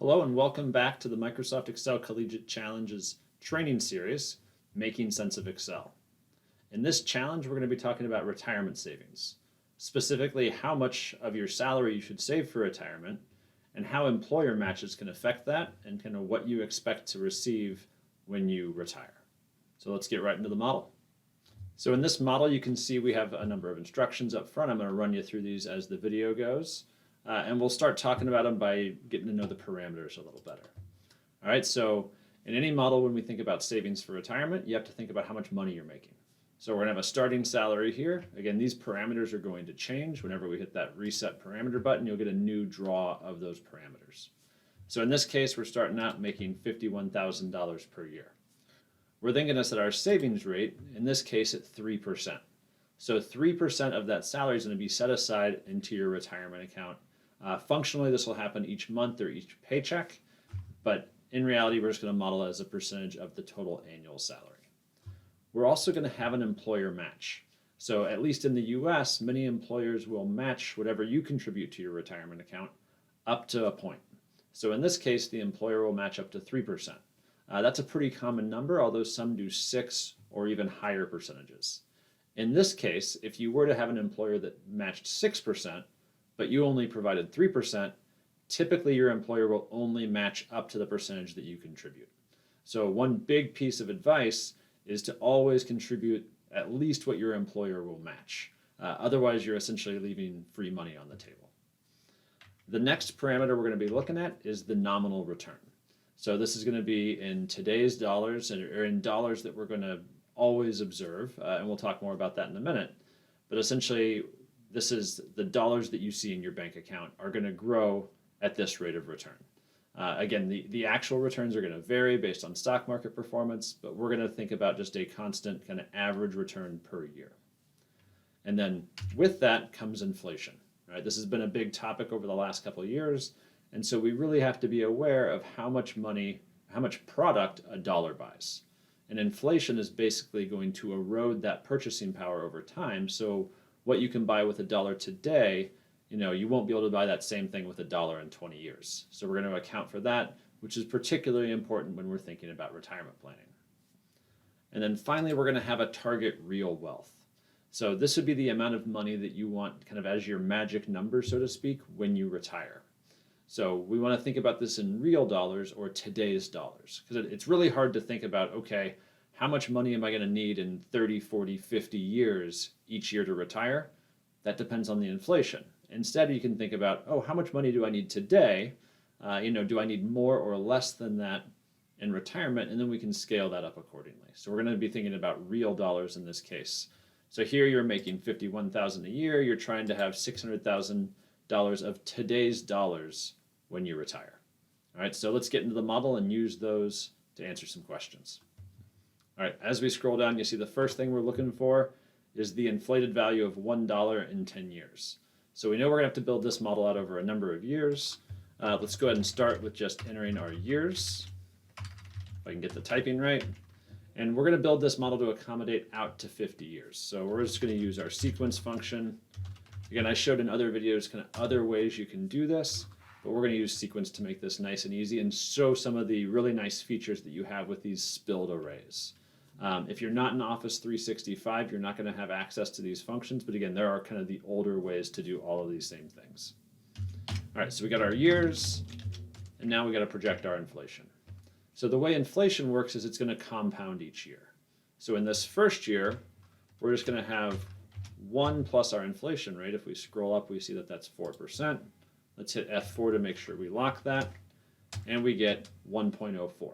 Hello and welcome back to the Microsoft Excel Collegiate Challenges training series, Making Sense of Excel. In this challenge, we're going to be talking about retirement savings, specifically how much of your salary you should save for retirement and how employer matches can affect that and kind of what you expect to receive when you retire. So let's get right into the model. So in this model, you can see we have a number of instructions up front. I'm going to run you through these as the video goes. And we'll start talking about them by getting to know the parameters a little better. All right, so in any model, when we think about savings for retirement, you have to think about how much money you're making. So we're going to have a starting salary here. Again, these parameters are going to change. Whenever we hit that reset parameter button, you'll get a new draw of those parameters. So in this case, we're starting out making $51,000 per year. We're then going to set our savings rate, in this case at 3%. So 3% of that salary is going to be set aside into your retirement account. Functionally, this will happen each month or each paycheck, but in reality, we're just going to model it as a percentage of the total annual salary. We're also going to have an employer match. So at least in the US, many employers will match whatever you contribute to your retirement account up to a point. So in this case, the employer will match up to 3%. That's a pretty common number, although some do 6 or even higher percentages. In this case, if you were to have an employer that matched 6%, but you only provided 3%, typically your employer will only match up to the percentage that you contribute. So one big piece of advice is to always contribute at least what your employer will match. Otherwise, you're essentially leaving free money on the table. The next parameter we're going to be looking at is the nominal return. So this is going to be in today's dollars, or in dollars that we're going to always observe, and we'll talk more about that in a minute. But essentially, this is the dollars that you see in your bank account are going to grow at this rate of return. Again, the actual returns are going to vary based on stock market performance, but we're going to think about just a constant kind of average return per year. And then with that comes inflation. Right? This has been a big topic over the last couple of years, and so we really have to be aware of how much money, how much product a dollar buys. And inflation is basically going to erode that purchasing power over time. So what you can buy with $1 today, you won't be able to buy that same thing with $1 in 20 years. So we're going to account for that, which is particularly important when we're thinking about retirement planning. And then finally, we're going to have a target real wealth. So this would be the amount of money that you want kind of as your magic number, so to speak, when you retire. So we want to think about this in real dollars or today's dollars, because it's really hard to think about, okay, how much money am I going to need in 30, 40, 50 years each year to retire? That depends on the inflation. Instead, you can think about, oh, how much money do I need today? Do I need more or less than that in retirement? And then we can scale that up accordingly. So we're going to be thinking about real dollars in this case. So here you're making $51,000 a year. You're trying to have $600,000 of today's dollars when you retire. All right, so let's get into the model and use those to answer some questions. All right, as we scroll down, you see the first thing we're looking for is the inflated value of $1 in 10 years. So we know we're going to have to build this model out over a number of years. Let's go ahead and start with just entering our years, if I can get the typing right. And we're going to build this model to accommodate out to 50 years. So we're just going to use our sequence function. Again, I showed in other videos kind of other ways you can do this, but we're going to use sequence to make this nice and easy and show some of the really nice features that you have with these spilled arrays. If you're not in Office 365, you're not going to have access to these functions, but again, there are kind of the older ways to do all of these same things. All right, so we got our years, and now we got to project our inflation. So the way inflation works is it's going to compound each year. So in this first year, we're just going to have 1 plus our inflation rate. If we scroll up, we see that that's 4%. Let's hit F4 to make sure we lock that, and we get 1.04.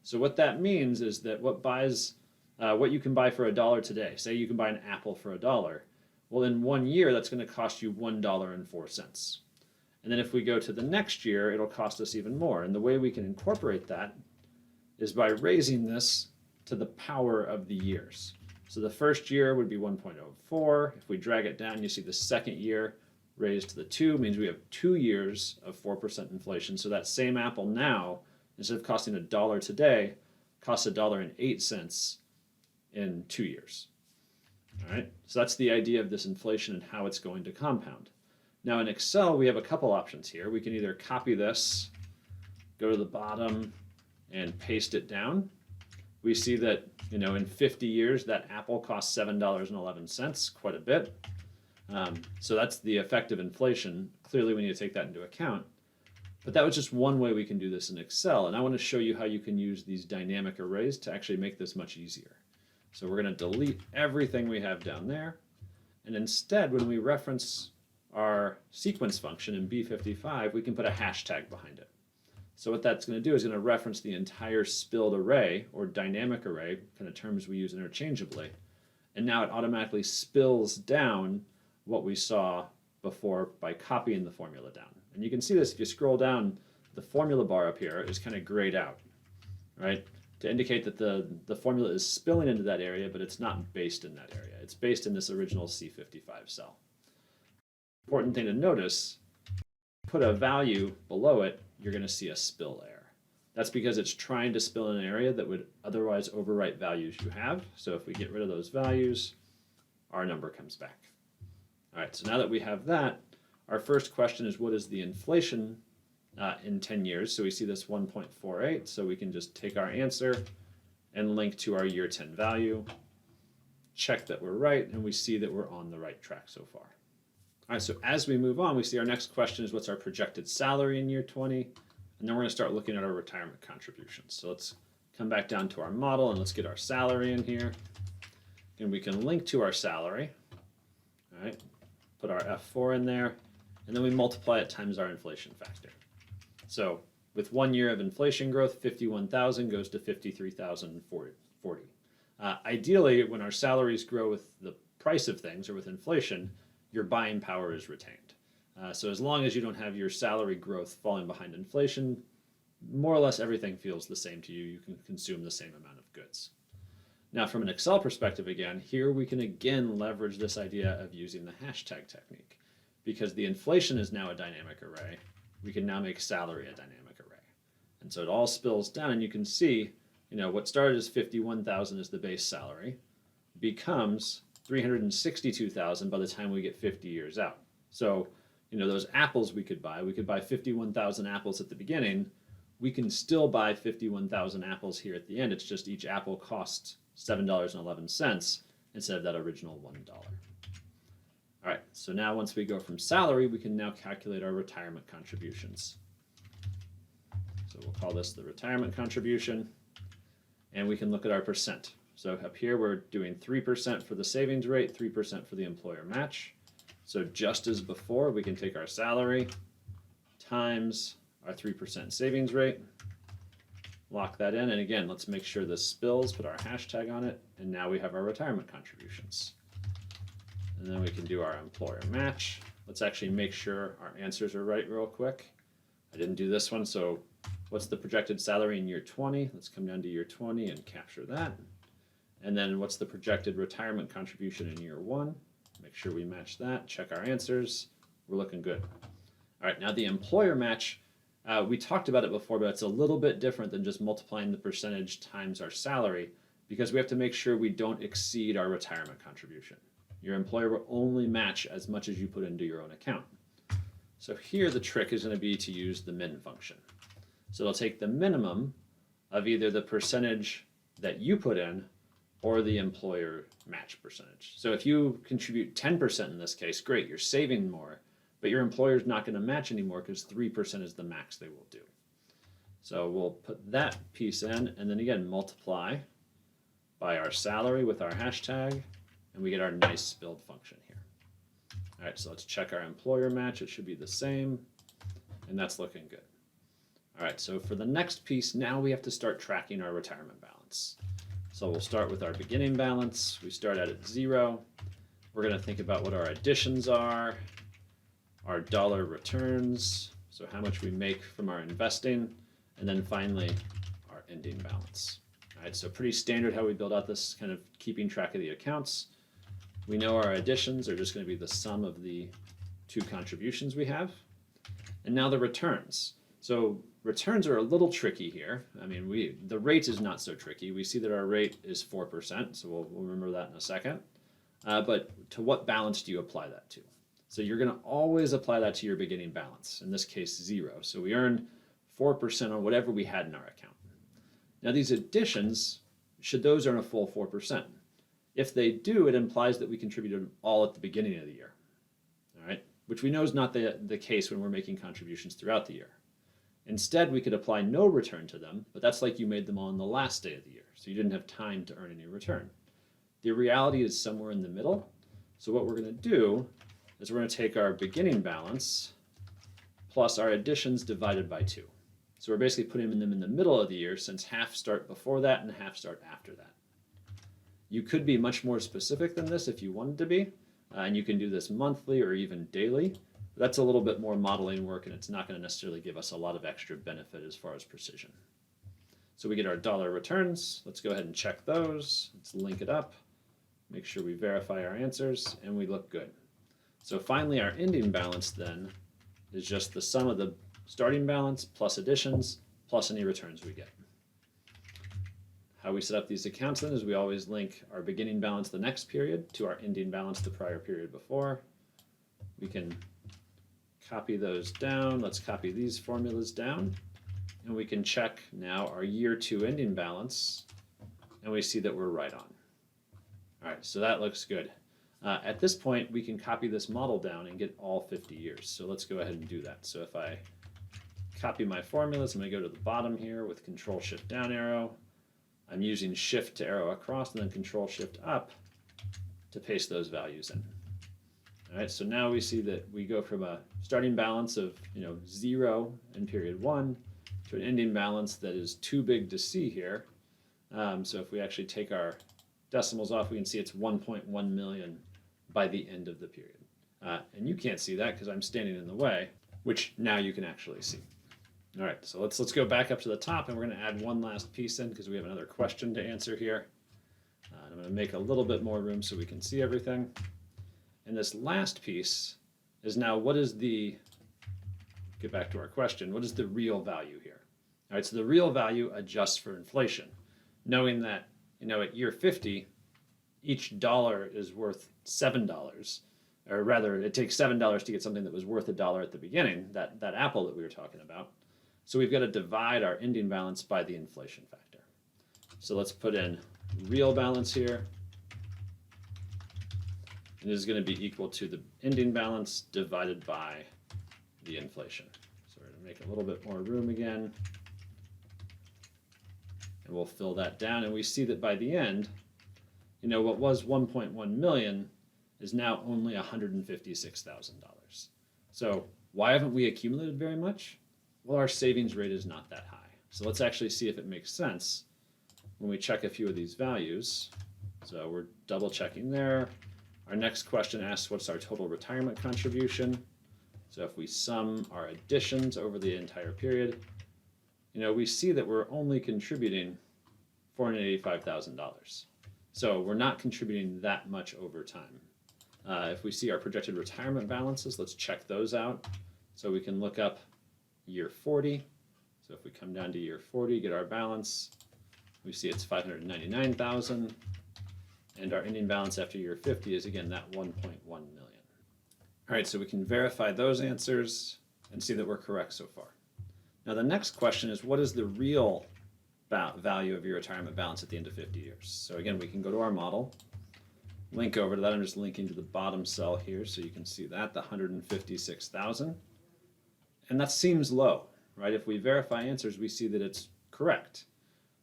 So what that means is that what you can buy for $1 today, say you can buy an apple for $1, well, in 1 year, that's going to cost you $1.04. And then if we go to the next year, it'll cost us even more. And the way we can incorporate that is by raising this to the power of the years. So the first year would be 1.04. If we drag it down, you see the second year raised to the 2 means we have 2 years of 4% inflation. So that same apple now, instead of costing $1 today, costs $1.08 in 2 years. All right, so that's the idea of this inflation and how it's going to compound. Now in Excel, we have a couple options here. We can either copy this, go to the bottom and paste it down, we see that, in 50 years, that apple cost $7.11, quite a bit. So that's the effect of inflation. Clearly, we need to take that into account. But that was just one way we can do this in Excel. And I want to show you how you can use these dynamic arrays to actually make this much easier. So we're going to delete everything we have down there. And instead, when we reference our sequence function in B55, we can put a hashtag behind it. So what that's going to do is going to reference the entire spilled array or dynamic array, kind of terms we use interchangeably. And now it automatically spills down what we saw before by copying the formula down. And you can see this if you scroll down, the formula bar up here is kind of grayed out, right? To indicate that the formula is spilling into that area, but it's not based in that area. It's based in this original C55 cell. Important thing to notice, put a value below it, you're going to see a spill error. That's because it's trying to spill in an area that would otherwise overwrite values you have. So if we get rid of those values, our number comes back. All right, so now that we have that, our first question is, what is the inflation in 10 years? So we see this 1.48, so we can just take our answer and link to our year 10 value, check that we're right, and we see that we're on the right track so far. All right, so as we move on, we see our next question is, what's our projected salary in year 20? And then we're going to start looking at our retirement contributions. So let's come back down to our model and let's get our salary in here. And we can link to our salary. All right, put our F4 in there, and then we multiply it times our inflation factor. So with 1 year of inflation growth, 51,000 goes to 53,040. Ideally, when our salaries grow with the price of things or with inflation, your buying power is retained. So as long as you don't have your salary growth falling behind inflation, more or less everything feels the same to you. You can consume the same amount of goods. Now, from an Excel perspective, again, here we can again leverage this idea of using the hashtag technique. Because the inflation is now a dynamic array, we can now make salary a dynamic array. And so it all spills down, and you can see, what started as 51,000 as the base salary becomes 362,000 by the time we get 50 years out. So, those apples we could buy 51,000 apples at the beginning. We can still buy 51,000 apples here at the end. It's just each apple costs $7.11 instead of that original $1. All right, so now once we go from salary, we can now calculate our retirement contributions. So we'll call this the retirement contribution, and we can look at our percent. So up here, we're doing 3% for the savings rate, 3% for the employer match. So just as before, we can take our salary times our 3% savings rate, lock that in, and again, let's make sure this spills, put our hashtag on it, and now we have our retirement contributions. And then we can do our employer match. Let's actually make sure our answers are right real quick. I didn't do this one, so what's the projected salary in year 20? Let's come down to year 20 and capture that. And then what's the projected retirement contribution in year 1? Make sure we match that, check our answers. We're looking good. All right, now the employer match, we talked about it before, but it's a little bit different than just multiplying the percentage times our salary, because we have to make sure we don't exceed our retirement contribution. Your employer will only match as much as you put into your own account. So here the trick is going to be to use the min function. So it'll take the minimum of either the percentage that you put in or the employer match percentage. So if you contribute 10% in this case, great, you're saving more, but your employer's not going to match anymore because 3% is the max they will do. So we'll put that piece in and then again multiply by our salary with our hashtag, and we get our nice spilled function here. All right, so let's check our employer match. It should be the same, and that's looking good. All right, so for the next piece, now we have to start tracking our retirement balance. So we'll start with our beginning balance. We start out at 0. We're going to think about what our additions are, our dollar returns, so how much we make from our investing, and then finally our ending balance. All right, so pretty standard how we build out this kind of keeping track of the accounts. We know our additions are just going to be the sum of the two contributions we have. And now the returns. So returns are a little tricky here. I mean, the rate is not so tricky. We see that our rate is 4%, so we'll remember that in a second. But to what balance do you apply that to? So you're going to always apply that to your beginning balance, in this case 0. So we earned 4% on whatever we had in our account. Now these additions, should those earn a full 4%? If they do, it implies that we contributed all at the beginning of the year, all right? Which we know is not the case when we're making contributions throughout the year. Instead, we could apply no return to them, but that's like you made them all on the last day of the year, so you didn't have time to earn any return. The reality is somewhere in the middle. So what we're going to do is we're going to take our beginning balance plus our additions divided by 2. So we're basically putting them in the middle of the year, since half start before that and half start after that. You could be much more specific than this if you wanted to be, and you can do this monthly or even daily. But that's a little bit more modeling work, and it's not going to necessarily give us a lot of extra benefit as far as precision. So we get our dollar returns. Let's go ahead and check those. Let's link it up, make sure we verify our answers, and we look good. So finally, our ending balance then is just the sum of the starting balance plus additions plus any returns we get. How we set up these accounts then is we always link our beginning balance the next period to our ending balance the prior period before. We can copy those down. Let's copy these formulas down, and we can check now our year 2 ending balance, and we see that we're right on. All right, so that looks good. At this point, we can copy this model down and get all 50 years. So let's go ahead and do that. So if I copy my formulas, I'm going to go to the bottom here with Control-Shift down arrow. I'm using Shift to arrow across and then Control-Shift up to paste those values in. All right, so now we see that we go from a starting balance of 0 in period 1 to an ending balance that is too big to see here. So if we actually take our decimals off, we can see it's 1.1 million by the end of the period. And you can't see that because I'm standing in the way, which now you can actually see. All right, so let's go back up to the top, and we're going to add one last piece in because we have another question to answer here. I'm going to make a little bit more room so we can see everything. And this last piece is now get back to our question, what is the real value here? All right, so the real value adjusts for inflation, knowing that at year 50, each dollar is worth $7, or rather, it takes $7 to get something that was worth $1 at the beginning, that apple that we were talking about. So we've got to divide our ending balance by the inflation factor. So let's put in real balance here. And this is going to be equal to the ending balance divided by the inflation. So we're going to make a little bit more room again. And we'll fill that down. And we see that by the end, what was 1.1 million is now only $156,000. So why haven't we accumulated very much? Well, our savings rate is not that high. So let's actually see if it makes sense when we check a few of these values. So we're double checking there. Our next question asks what's our total retirement contribution. So if we sum our additions over the entire period, we see that we're only contributing $485,000. So we're not contributing that much over time. If we see our projected retirement balances, let's check those out. So we can look up year 40. So if we come down to year 40, get our balance, we see it's $599,000. And our ending balance after year 50 is, again, that 1.1 million. All right, so we can verify those answers and see that we're correct so far. Now, the next question is, what is the real value of your retirement balance at the end of 50 years? So again, we can go to our model, link over to that. I'm just linking to the bottom cell here so you can see that, the 156,000. And that seems low, right? If we verify answers, we see that it's correct.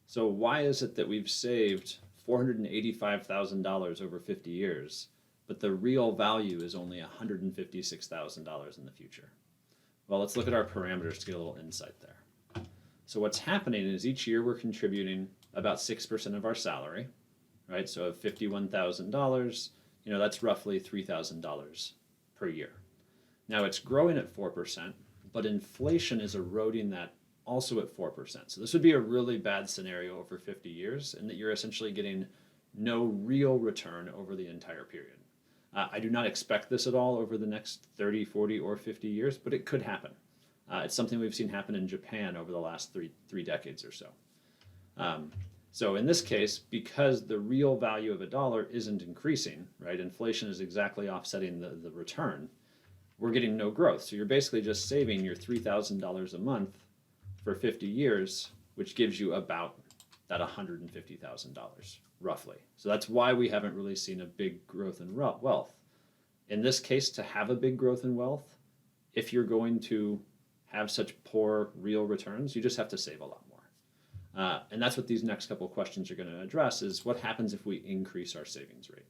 So why is it that we've saved $485,000 over 50 years, but the real value is only $156,000 in the future? Well, let's look at our parameters to get a little insight there. So what's happening is each year we're contributing about 6% of our salary, right? So of $51,000, that's roughly $3,000 per year. Now it's growing at 4%, but inflation is eroding that also at 4%. So this would be a really bad scenario over 50 years, in that you're essentially getting no real return over the entire period. I do not expect this at all over the next 30, 40, or 50 years, but it could happen. It's something we've seen happen in Japan over the last three decades or so. So in this case, because the real value of a dollar isn't increasing, right? Inflation is exactly offsetting the return. We're getting no growth. So you're basically just saving your $3,000 a month for 50 years, which gives you about that $150,000 roughly. So that's why we haven't really seen a big growth in wealth. In this case, to have a big growth in wealth, if you're going to have such poor real returns, you just have to save a lot more. And that's what these next couple of questions are going to address is what happens if we increase our savings rate?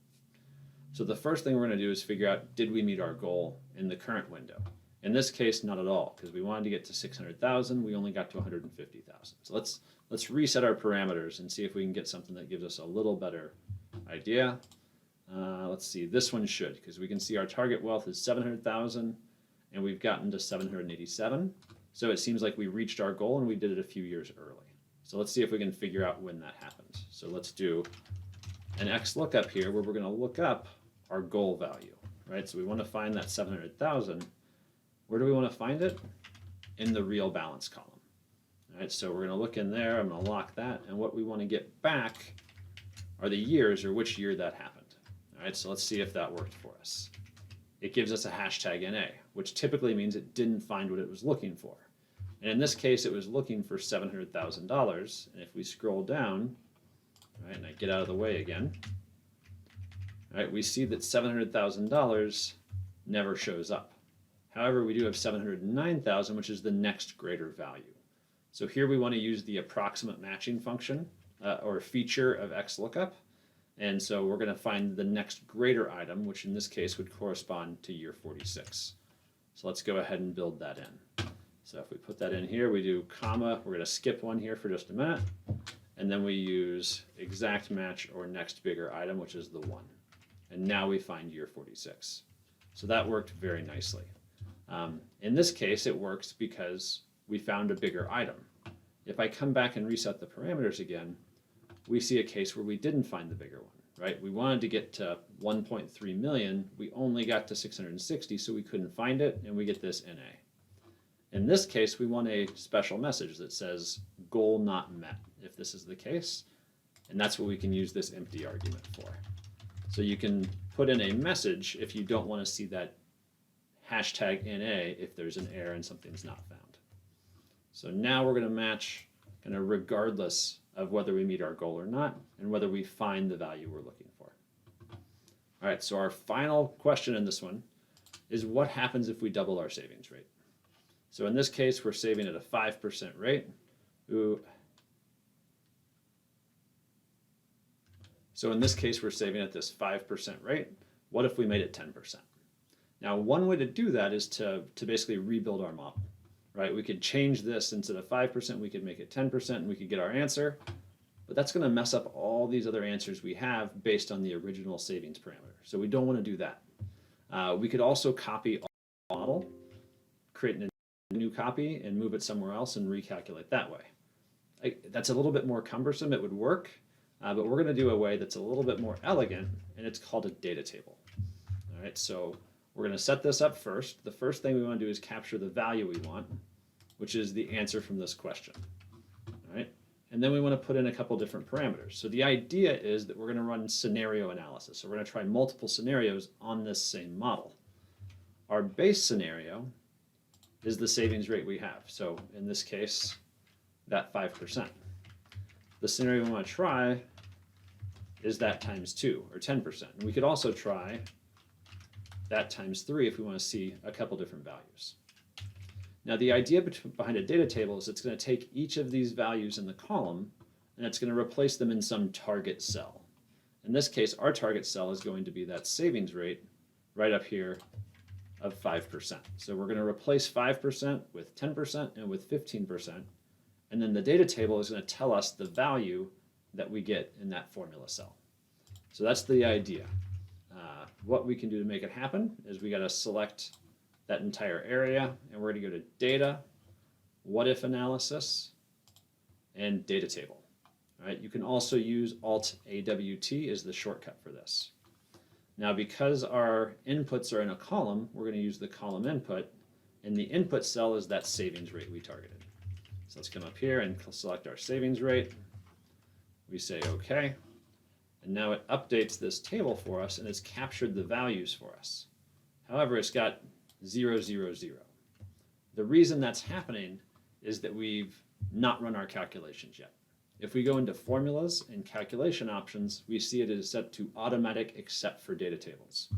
So the first thing we're going to do is figure out, did we meet our goal in the current window? In this case, not at all, because we wanted to get to 600,000, we only got to 150,000. So let's reset our parameters and see if we can get something that gives us a little better idea. Let's see, this one should, because we can see our target wealth is 700,000, and we've gotten to 787. So it seems like we reached our goal, and we did it a few years early. So let's see if we can figure out when that happened. So let's do an XLOOKUP here, where we're going to look up our goal value, right? So we want to find that 700,000. Where do we want to find it? In the real balance column. All right, so we're going to look in there. I'm going to lock that. And what we want to get back are the years or which year that happened. All right, so let's see if that worked for us. It gives us a hashtag NA, which typically means it didn't find what it was looking for. And in this case, it was looking for $700,000. And if we scroll down, all right, and I get out of the way again, all right, we see that $700,000 never shows up. However, we do have 709,000, which is the next greater value. So here we want to use the approximate matching function or feature of XLOOKUP. And so we're going to find the next greater item, which in this case would correspond to year 46. So let's go ahead and build that in. So if we put that in here, we do comma. We're going to skip one here for just a minute. And then we use exact match or next bigger item, which is the 1. And now we find year 46. So that worked very nicely. In this case, it works because we found a bigger item. If I come back and reset the parameters again, we see a case where we didn't find the bigger one, right? We wanted to get to 1.3 million. We only got to 660, so we couldn't find it, and we get this NA. In this case, we want a special message that says goal not met, if this is the case, and that's what we can use this empty argument for. So you can put in a message if you don't want to see that hashtag NA if there's an error and something's not found. So now we're going to match kind of regardless of whether we meet our goal or not and whether we find the value we're looking for. All right, so our final question in this one is what happens if we double our savings rate? So in this case, we're saving at a 5% rate. So in this case, we're saving at this 5% rate. What if we made it 10%? Now, one way to do that is to basically rebuild our model, right? We could change this instead of 5%, we could make it 10%, and we could get our answer. But that's going to mess up all these other answers we have based on the original savings parameter. So we don't want to do that. We could also copy our model, create a new copy, and move it somewhere else and recalculate that way. That's a little bit more cumbersome. It would work, but we're going to do a way that's a little bit more elegant, and it's called a data table. All right, so we're going to set this up first. The first thing we want to do is capture the value we want, which is the answer from this question. All right, and then we want to put in a couple different parameters. So the idea is that we're going to run scenario analysis. So we're going to try multiple scenarios on this same model. Our base scenario is the savings rate we have. So in this case, that 5%. The scenario we want to try is that times 2, or 10%. And we could also try that times 3 if we want to see a couple different values. Now the idea behind a data table is it's going to take each of these values in the column and it's going to replace them in some target cell. In this case, our target cell is going to be that savings rate right up here of 5%. So we're going to replace 5% with 10% and with 15%. And then the data table is going to tell us the value that we get in that formula cell. So that's the idea. What we can do to make it happen is we got to select that entire area, and we're going to go to Data, What If Analysis, and Data Table. All right, you can also use Alt-AWT as the shortcut for this. Now, because our inputs are in a column, we're going to use the column input, and the input cell is that savings rate we targeted. So let's come up here and select our savings rate. We say OK. And now it updates this table for us, and it's captured the values for us. However, it's got 0, 0, 0. The reason that's happening is that we've not run our calculations yet. If we go into formulas and calculation options, we see it is set to automatic except for data tables.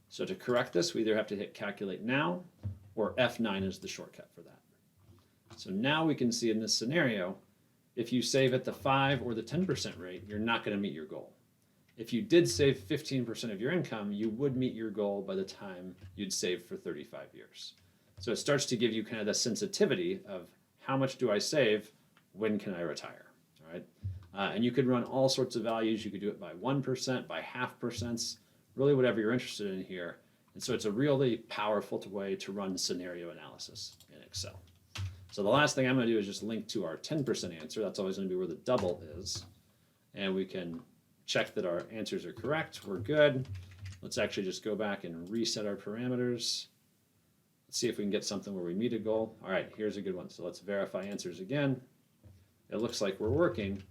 So to correct this, we either have to hit calculate now or F9 is the shortcut for that. So now we can see in this scenario, if you save at the 5 or the 10% rate, you're not going to meet your goal. If you did save 15% of your income, you would meet your goal by the time you'd save for 35 years. So it starts to give you kind of the sensitivity of how much do I save, when can I retire, all right? And you could run all sorts of values. You could do it by 1%, by 0.5%, really whatever you're interested in here. And so it's a really powerful way to run scenario analysis in Excel. So the last thing I'm going to do is just link to our 10% answer. That's always going to be where the double is. And we can check that our answers are correct. We're good. Let's actually just go back and reset our parameters. Let's see if we can get something where we meet a goal. All right, here's a good one. So let's verify answers again. It looks like we're working.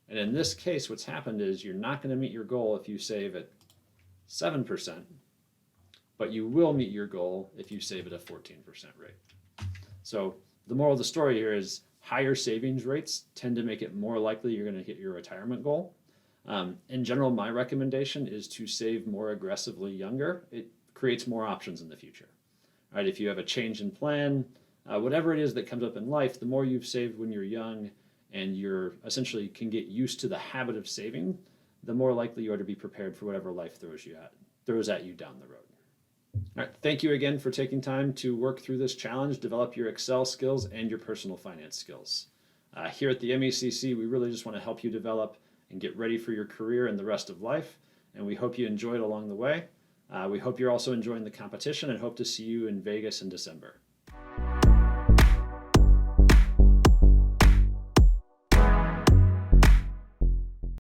And in this case, what's happened is you're not going to meet your goal if you save at 7%, but you will meet your goal if you save at a 14% rate. So the moral of the story here is higher savings rates tend to make it more likely you're going to hit your retirement goal. In general, my recommendation is to save more aggressively younger. It creates more options in the future. All right, if you have a change in plan, whatever it is that comes up in life, the more you've saved when you're young and you're essentially can get used to the habit of saving, the more likely you are to be prepared for whatever life throws at you down the road. All right, thank you again for taking time to work through this challenge, develop your Excel skills and your personal finance skills. Here at the MECC, we really just want to help you develop and get ready for your career and the rest of life, and we hope you enjoyed along the way. We hope you're also enjoying the competition and hope to see you in Vegas in December.